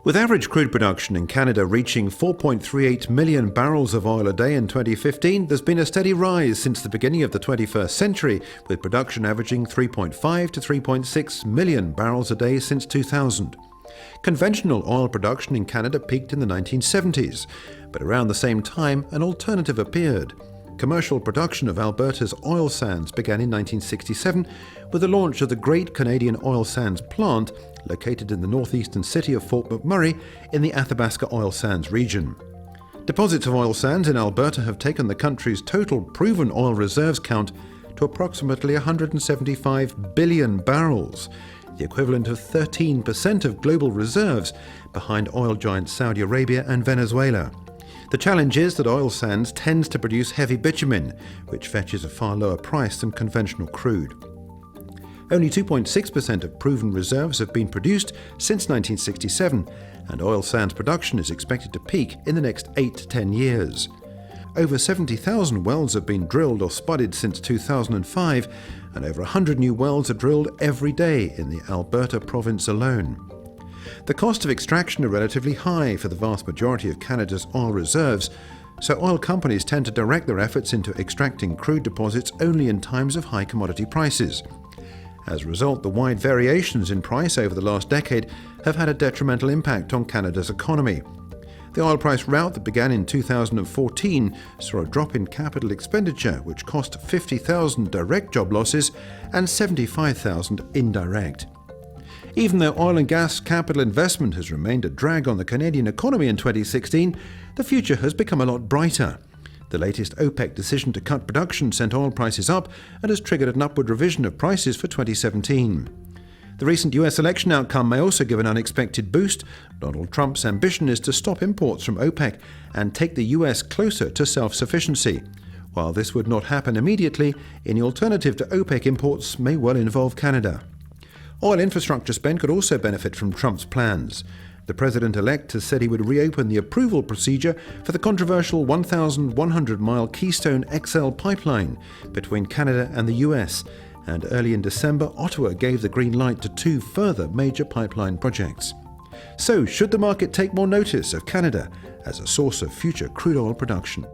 With average crude production in Canada reaching 4.38 million barrels of oil a day in 2015, there's been a steady rise since the beginning of the 21st century, with production averaging 3.5 to 3.6 million barrels a day since 2000. Conventional oil production in Canada peaked in the 1970s, but around the same time an alternative appeared. Commercial production of Alberta's oil sands began in 1967 with the launch of the Great Canadian Oil Sands Plant, located in the northeastern city of Fort McMurray in the Athabasca Oil Sands region. Deposits of oil sands in Alberta have taken the country's total proven oil reserves count to approximately 175 billion barrels, the equivalent of 13% of global reserves, behind oil giants Saudi Arabia and Venezuela. The challenge is that oil sands tends to produce heavy bitumen, which fetches a far lower price than conventional crude. Only 2.6% of proven reserves have been produced since 1967, and oil sands production is expected to peak in the next 8 to 10 years. Over 70,000 wells have been drilled or spudded since 2005, and over 100 new wells are drilled every day in the Alberta province alone. The cost of extraction are relatively high for the vast majority of Canada's oil reserves, so oil companies tend to direct their efforts into extracting crude deposits only in times of high commodity prices. As a result, the wide variations in price over the last decade have had a detrimental impact on Canada's economy. The oil price rout that began in 2014 saw a drop in capital expenditure, which cost 50,000 direct job losses and 75,000 indirect. Even though oil and gas capital investment has remained a drag on the Canadian economy in 2016, the future has become a lot brighter. The latest OPEC decision to cut production sent oil prices up and has triggered an upward revision of prices for 2017. The recent US election outcome may also give an unexpected boost. Donald Trump's ambition is to stop imports from OPEC and take the US closer to self-sufficiency. While this would not happen immediately, any alternative to OPEC imports may well involve Canada. Oil infrastructure spend could also benefit from Trump's plans. The president-elect has said he would reopen the approval procedure for the controversial 1,100-mile Keystone XL pipeline between Canada and the US, and early in December, Ottawa gave the green light to 2 further major pipeline projects. So, should the market take more notice of Canada as a source of future crude oil production?